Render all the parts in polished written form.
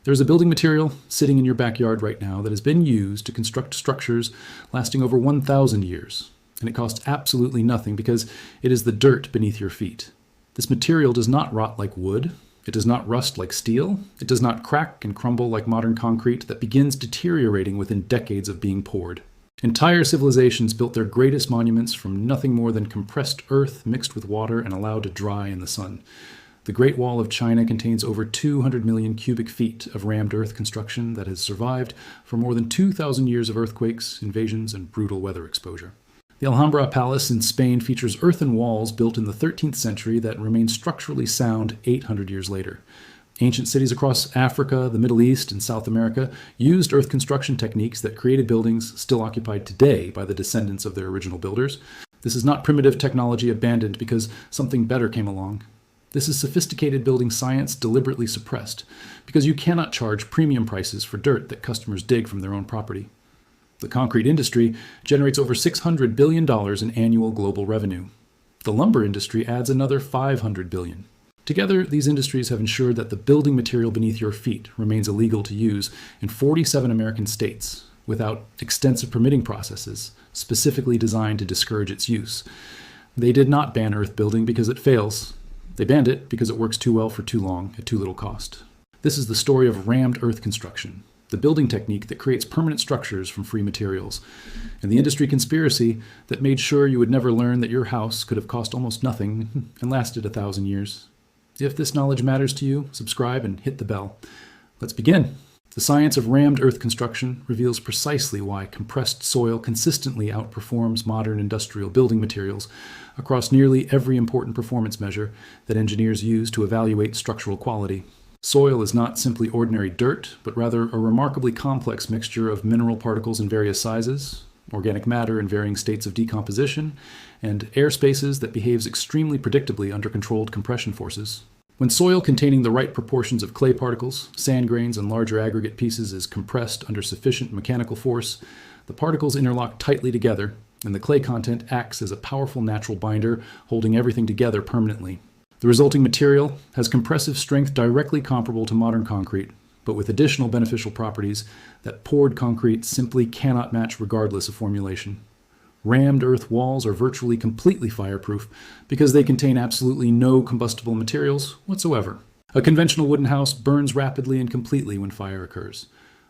There's a building material sitting in your backyard right now that has been used to construct structures lasting over 1,000 years, and it costs absolutely nothing because it is the dirt beneath your feet. This material does not rot like wood. It does not rust like steel. It does not crack and crumble like modern concrete that begins deteriorating within decades of being poured. Entire civilizations built their greatest monuments from nothing more than compressed earth mixed with water and allowed to dry in the sun. The Great Wall of China contains over 200 million cubic feet of rammed earth construction that has survived for more than 2,000 years of earthquakes, invasions, and brutal weather exposure. The Alhambra Palace in Spain features earthen walls built in the 13th century that remain structurally sound 800 years later. Ancient cities across Africa, the Middle East, and South America used earth construction techniques that created buildings still occupied today by the descendants of their original builders. This is not primitive technology abandoned because something better came along. This is sophisticated building science deliberately suppressed because you cannot charge premium prices for dirt that customers dig from their own property. The concrete industry generates over $600 billion in annual global revenue. The lumber industry adds another $500 billion. Together, these industries have ensured that the building material beneath your feet remains illegal to use in 47 American states without extensive permitting processes specifically designed to discourage its use. They did not ban earth building because it fails. They banned it because it works too well for too long at too little cost. This is the story of rammed earth construction, the building technique that creates permanent structures from free materials, and the industry conspiracy that made sure you would never learn that your house could have cost almost nothing and lasted 1,000 years. If this knowledge matters to you, subscribe and hit the bell. Let's begin. The science of rammed earth construction reveals precisely why compressed soil consistently outperforms modern industrial building materials across nearly every important performance measure that engineers use to evaluate structural quality. Soil is not simply ordinary dirt, but rather a remarkably complex mixture of mineral particles in various sizes, organic matter in varying states of decomposition, and air spaces that behaves extremely predictably under controlled compression forces. When soil containing the right proportions of clay particles, sand grains, and larger aggregate pieces is compressed under sufficient mechanical force, the particles interlock tightly together, and the clay content acts as a powerful natural binder, holding everything together permanently. The resulting material has compressive strength directly comparable to modern concrete, but with additional beneficial properties that poured concrete simply cannot match regardless of formulation. Rammed earth walls are virtually completely fireproof because they contain absolutely no combustible materials whatsoever. A conventional wooden house burns rapidly and completely when fire occurs.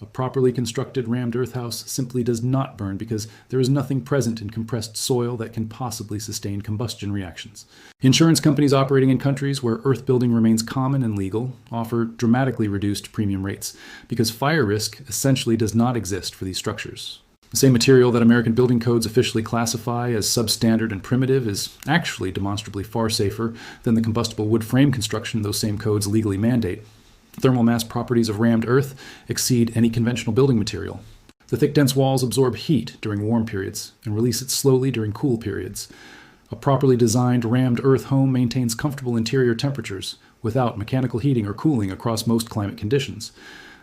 A properly constructed rammed earth house simply does not burn because there is nothing present in compressed soil that can possibly sustain combustion reactions. Insurance companies operating in countries where earth building remains common and legal offer dramatically reduced premium rates because fire risk essentially does not exist for these structures. The same material that American building codes officially classify as substandard and primitive is actually demonstrably far safer than the combustible wood frame construction those same codes legally mandate. Thermal mass properties of rammed earth exceed any conventional building material. The thick, dense walls absorb heat during warm periods and release it slowly during cool periods. A properly designed rammed earth home maintains comfortable interior temperatures without mechanical heating or cooling across most climate conditions.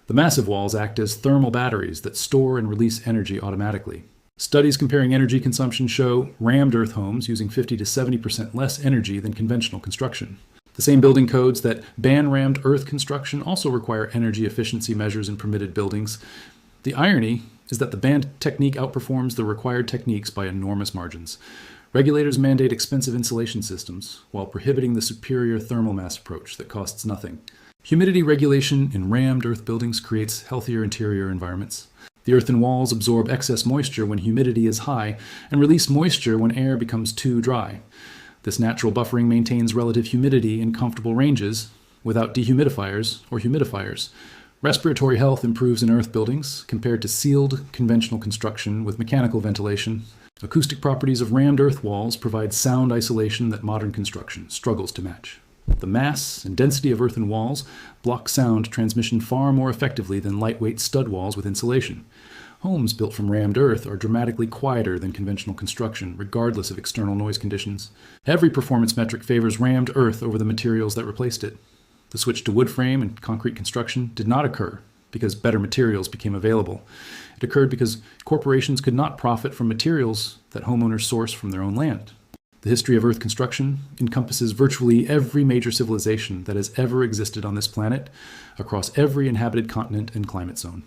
The massive walls act as thermal batteries that store and release energy automatically. Studies comparing energy consumption show rammed earth homes using 50 to 70% less energy than conventional construction. The same building codes that ban rammed earth construction also require energy efficiency measures in permitted buildings. The irony is that the banned technique outperforms the required techniques by enormous margins. Regulators mandate expensive insulation systems while prohibiting the superior thermal mass approach that costs nothing. Humidity regulation in rammed earth buildings creates healthier interior environments. The earthen walls absorb excess moisture when humidity is high and release moisture when air becomes too dry. This natural buffering maintains relative humidity in comfortable ranges without dehumidifiers or humidifiers. Respiratory health improves in earth buildings compared to sealed conventional construction with mechanical ventilation. Acoustic properties of rammed earth walls provide sound isolation that modern construction struggles to match. The mass and density of earthen walls block sound transmission far more effectively than lightweight stud walls with insulation. Homes built from rammed earth are dramatically quieter than conventional construction, regardless of external noise conditions. Every performance metric favors rammed earth over the materials that replaced it. The switch to wood frame and concrete construction did not occur because better materials became available. It occurred because corporations could not profit from materials that homeowners source from their own land. The history of Earth construction encompasses virtually every major civilization that has ever existed on this planet, across every inhabited continent and climate zone.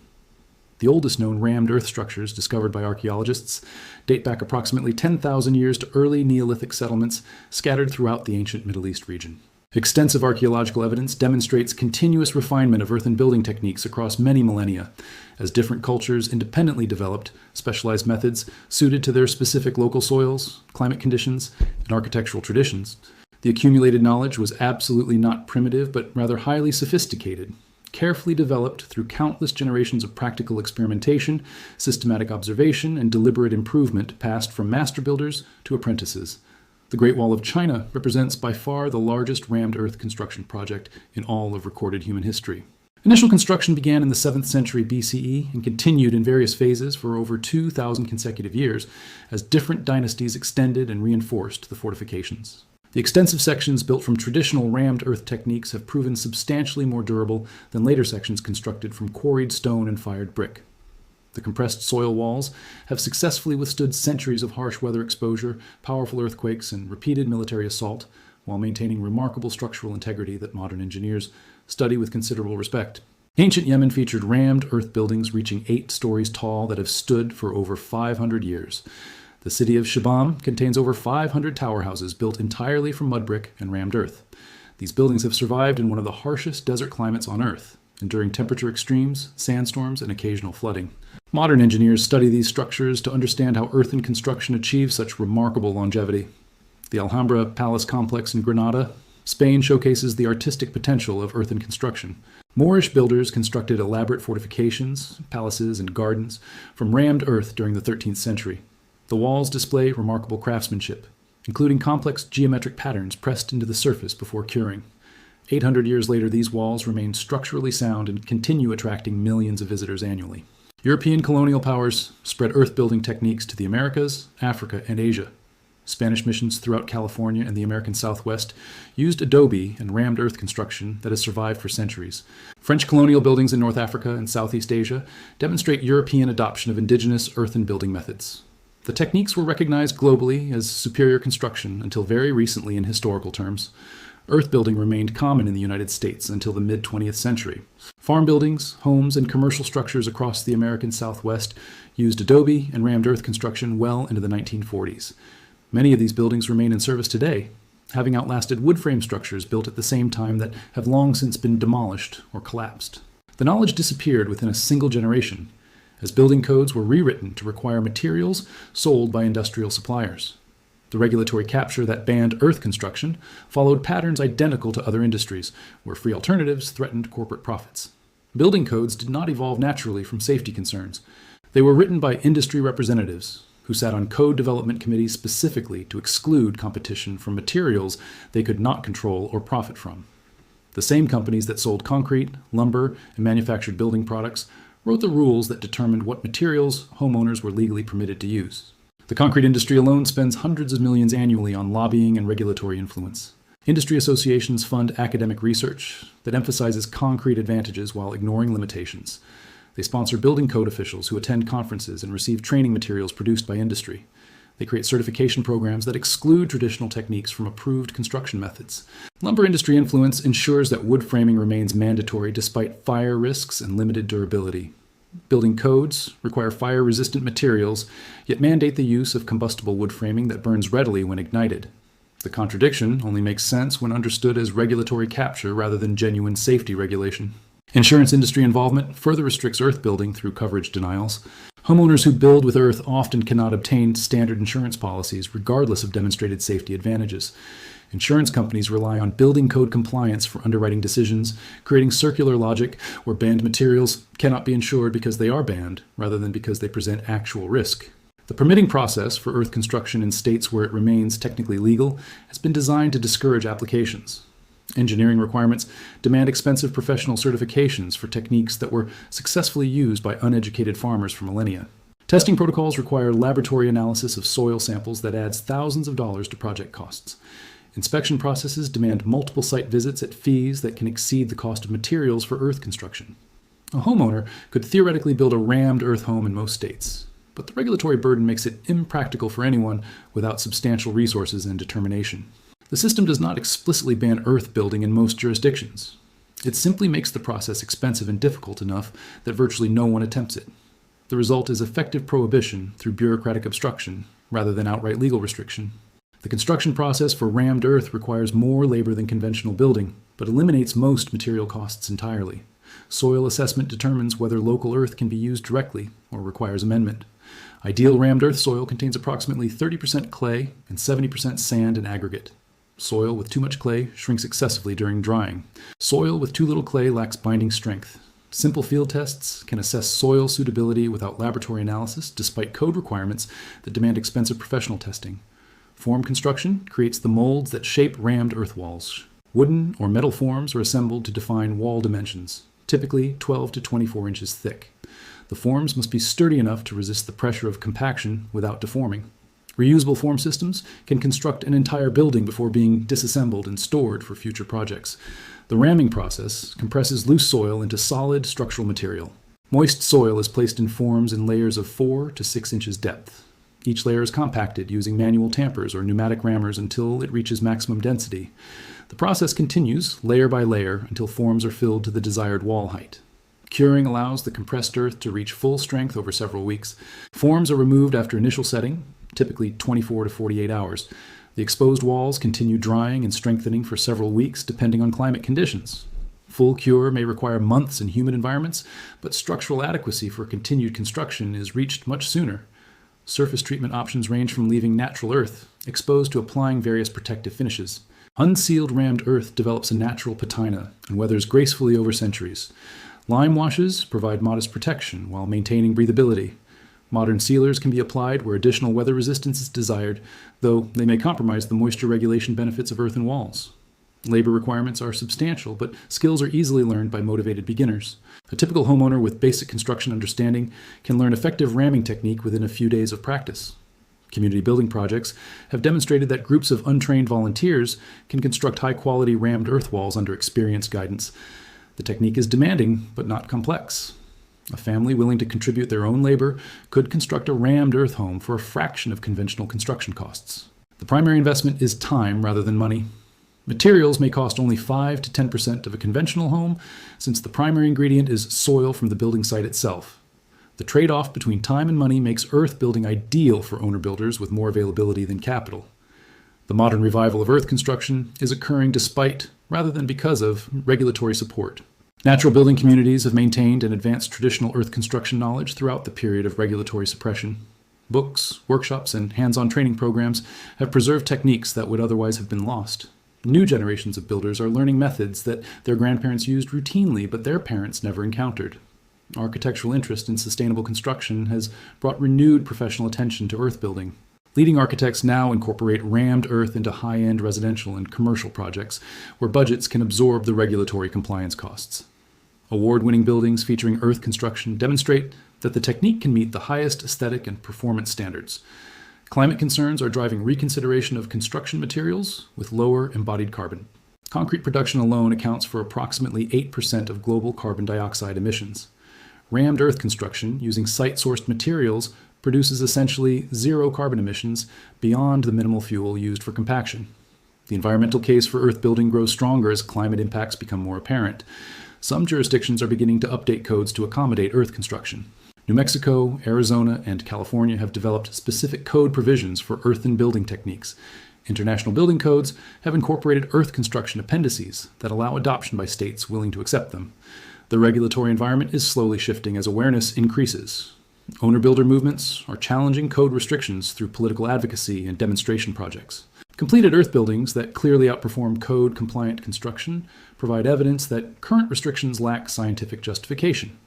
The oldest known rammed earth structures discovered by archaeologists date back approximately 10,000 years to early Neolithic settlements scattered throughout the ancient Middle East region. Extensive archaeological evidence demonstrates continuous refinement of earthen building techniques across many millennia, as different cultures independently developed specialized methods suited to their specific local soils, climate conditions, and architectural traditions. The accumulated knowledge was absolutely not primitive, but rather highly sophisticated, carefully developed through countless generations of practical experimentation, systematic observation, and deliberate improvement passed from master builders to apprentices. The Great Wall of China represents by far the largest rammed earth construction project in all of recorded human history. Initial construction began in the 7th century BCE and continued in various phases for over 2,000 consecutive years as different dynasties extended and reinforced the fortifications. The extensive sections built from traditional rammed earth techniques have proven substantially more durable than later sections constructed from quarried stone and fired brick. The compressed soil walls have successfully withstood centuries of harsh weather exposure, powerful earthquakes, and repeated military assault, while maintaining remarkable structural integrity that modern engineers study with considerable respect. Ancient Yemen featured rammed earth buildings reaching 8 stories tall that have stood for over 500 years. The city of Shibam contains over 500 tower houses built entirely from mud brick and rammed earth. These buildings have survived in one of the harshest desert climates on Earth, enduring temperature extremes, sandstorms, and occasional flooding. Modern engineers study these structures to understand how earthen construction achieves such remarkable longevity. The Alhambra Palace complex in Granada, Spain showcases the artistic potential of earthen construction. Moorish builders constructed elaborate fortifications, palaces, and gardens from rammed earth during the 13th century. The walls display remarkable craftsmanship, including complex geometric patterns pressed into the surface before curing. 800 years later, these walls remain structurally sound and continue attracting millions of visitors annually. European colonial powers spread earth-building techniques to the Americas, Africa, and Asia. Spanish missions throughout California and the American Southwest used adobe and rammed earth construction that has survived for centuries. French colonial buildings in North Africa and Southeast Asia demonstrate European adoption of indigenous earthen building methods. The techniques were recognized globally as superior construction until very recently in historical terms. Earth building remained common in the United States until the mid-20th century. Farm buildings, homes, and commercial structures across the American Southwest used adobe and rammed earth construction well into the 1940s. Many of these buildings remain in service today, having outlasted wood frame structures built at the same time that have long since been demolished or collapsed. The knowledge disappeared within a single generation, as building codes were rewritten to require materials sold by industrial suppliers. The regulatory capture that banned earth construction followed patterns identical to other industries, where free alternatives threatened corporate profits. Building codes did not evolve naturally from safety concerns. They were written by industry representatives, who sat on code development committees specifically to exclude competition from materials they could not control or profit from. The same companies that sold concrete, lumber, and manufactured building products wrote the rules that determined what materials homeowners were legally permitted to use. The concrete industry alone spends hundreds of millions annually on lobbying and regulatory influence. Industry associations fund academic research that emphasizes concrete advantages while ignoring limitations. They sponsor building code officials who attend conferences and receive training materials produced by industry. They create certification programs that exclude traditional techniques from approved construction methods. Lumber industry influence ensures that wood framing remains mandatory despite fire risks and limited durability. Building codes require fire-resistant materials, yet mandate the use of combustible wood framing that burns readily when ignited. The contradiction only makes sense when understood as regulatory capture rather than genuine safety regulation. Insurance industry involvement further restricts earth building through coverage denials. Homeowners who build with earth often cannot obtain standard insurance policies regardless of demonstrated safety advantages. Insurance companies rely on building code compliance for underwriting decisions, creating circular logic where banned materials cannot be insured because they are banned, rather than because they present actual risk. The permitting process for earth construction in states where it remains technically legal has been designed to discourage applications. Engineering requirements demand expensive professional certifications for techniques that were successfully used by uneducated farmers for millennia. Testing protocols require laboratory analysis of soil samples that adds thousands of dollars to project costs. Inspection processes demand multiple site visits at fees that can exceed the cost of materials for earth construction. A homeowner could theoretically build a rammed earth home in most states. but the regulatory burden makes it impractical for anyone without substantial resources and determination. The system does not explicitly ban earth building in most jurisdictions. It simply makes the process expensive and difficult enough that virtually no one attempts it. The result is effective prohibition through bureaucratic obstruction rather than outright legal restriction. The construction process for rammed earth requires more labor than conventional building, but eliminates most material costs entirely. Soil assessment determines whether local earth can be used directly or requires amendment. Ideal rammed earth soil contains approximately 30% clay and 70% sand and aggregate. Soil with too much clay shrinks excessively during drying. Soil with too little clay lacks binding strength. Simple field tests can assess soil suitability without laboratory analysis, despite code requirements that demand expensive professional testing. Form construction creates the molds that shape rammed earth walls. Wooden or metal forms are assembled to define wall dimensions, typically 12 to 24 inches thick. The forms must be sturdy enough to resist the pressure of compaction without deforming. Reusable form systems can construct an entire building before being disassembled and stored for future projects. The ramming process compresses loose soil into solid structural material. Moist soil is placed in forms in layers of 4 to 6 inches depth. Each layer is compacted using manual tampers or pneumatic rammers until it reaches maximum density. The process continues layer by layer until forms are filled to the desired wall height. Curing allows the compressed earth to reach full strength over several weeks. Forms are removed after initial setting, typically 24 to 48 hours. The exposed walls continue drying and strengthening for several weeks depending on climate conditions. Full cure may require months in humid environments, but structural adequacy for continued construction is reached much sooner. Surface treatment options range from leaving natural earth exposed to applying various protective finishes. Unsealed rammed earth develops a natural patina and weathers gracefully over centuries. Lime washes provide modest protection while maintaining breathability. Modern sealers can be applied where additional weather resistance is desired, though they may compromise the moisture regulation benefits of earthen walls. Labor requirements are substantial, but skills are easily learned by motivated beginners. A typical homeowner with basic construction understanding can learn effective ramming technique within a few days of practice. Community building projects have demonstrated that groups of untrained volunteers can construct high-quality rammed earth walls under experienced guidance. The technique is demanding, but not complex. A family willing to contribute their own labor could construct a rammed earth home for a fraction of conventional construction costs. The primary investment is time rather than money. Materials may cost only 5 to 10% of a conventional home, since the primary ingredient is soil from the building site itself. The trade-off between time and money makes earth building ideal for owner-builders with more availability than capital. The modern revival of earth construction is occurring despite, rather than because of, regulatory support. Natural building communities have maintained and advanced traditional earth construction knowledge throughout the period of regulatory suppression. Books, workshops, and hands-on training programs have preserved techniques that would otherwise have been lost. New generations of builders are learning methods that their grandparents used routinely, but their parents never encountered. Architectural interest in sustainable construction has brought renewed professional attention to earth building. Leading architects now incorporate rammed earth into high-end residential and commercial projects, where budgets can absorb the regulatory compliance costs. Award-winning buildings featuring earth construction demonstrate that the technique can meet the highest aesthetic and performance standards. Climate concerns are driving reconsideration of construction materials with lower embodied carbon. Concrete production alone accounts for approximately 8% of global carbon dioxide emissions. Rammed earth construction using site-sourced materials produces essentially zero carbon emissions beyond the minimal fuel used for compaction. The environmental case for earth building grows stronger as climate impacts become more apparent. Some jurisdictions are beginning to update codes to accommodate earth construction. New Mexico, Arizona, and California have developed specific code provisions for earthen building techniques. International building codes have incorporated earth construction appendices that allow adoption by states willing to accept them. The regulatory environment is slowly shifting as awareness increases. Owner-builder movements are challenging code restrictions through political advocacy and demonstration projects. Completed earth buildings that clearly outperform code-compliant construction provide evidence that current restrictions lack scientific justification.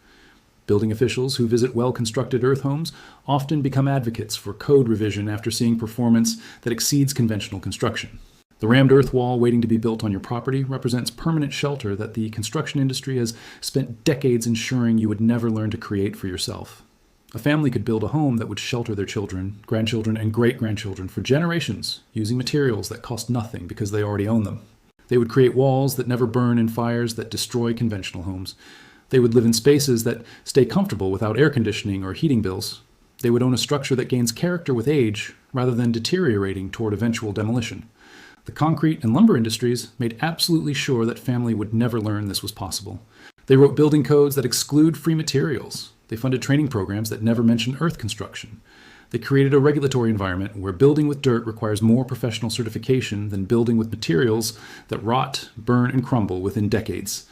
Building officials who visit well-constructed earth homes often become advocates for code revision after seeing performance that exceeds conventional construction. The rammed earth wall waiting to be built on your property represents permanent shelter that the construction industry has spent decades ensuring you would never learn to create for yourself. A family could build a home that would shelter their children, grandchildren, and great-grandchildren for generations using materials that cost nothing because they already own them. They would create walls that never burn in fires that destroy conventional homes. They would live in spaces that stay comfortable without air conditioning or heating bills. They would own a structure that gains character with age rather than deteriorating toward eventual demolition. The concrete and lumber industries made absolutely sure that family would never learn this was possible. They wrote building codes that exclude free materials. They funded training programs that never mention earth construction. They created a regulatory environment where building with dirt requires more professional certification than building with materials that rot, burn, and crumble within decades.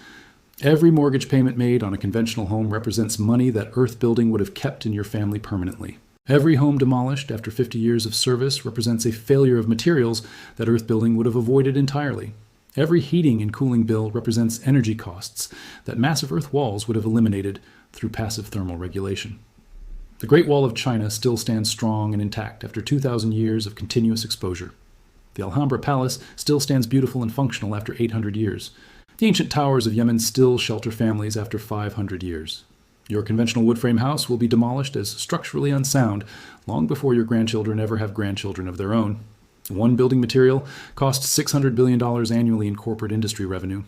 Every mortgage payment made on a conventional home represents money that earth building would have kept in your family permanently. Every home demolished after 50 years of service represents a failure of materials that earth building would have avoided entirely. Every heating and cooling bill represents energy costs that massive earth walls would have eliminated through passive thermal regulation. The Great Wall of China still stands strong and intact after 2,000 years of continuous exposure. The Alhambra Palace still stands beautiful and functional after 800 years. The ancient towers of Yemen still shelter families after 500 years. Your conventional wood frame house will be demolished as structurally unsound long before your grandchildren ever have grandchildren of their own. One building material costs $600 billion annually in corporate industry revenue.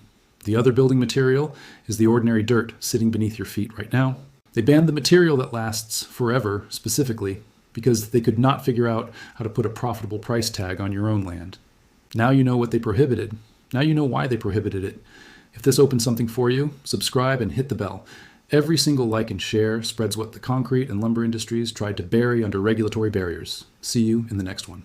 The other building material is the ordinary dirt sitting beneath your feet right now. They banned the material that lasts forever specifically because they could not figure out how to put a profitable price tag on your own land. Now you know what they prohibited. Now you know why they prohibited it. If this opens something for you, subscribe and hit the bell. Every single like and share spreads what the concrete and lumber industries tried to bury under regulatory barriers. See you in the next one.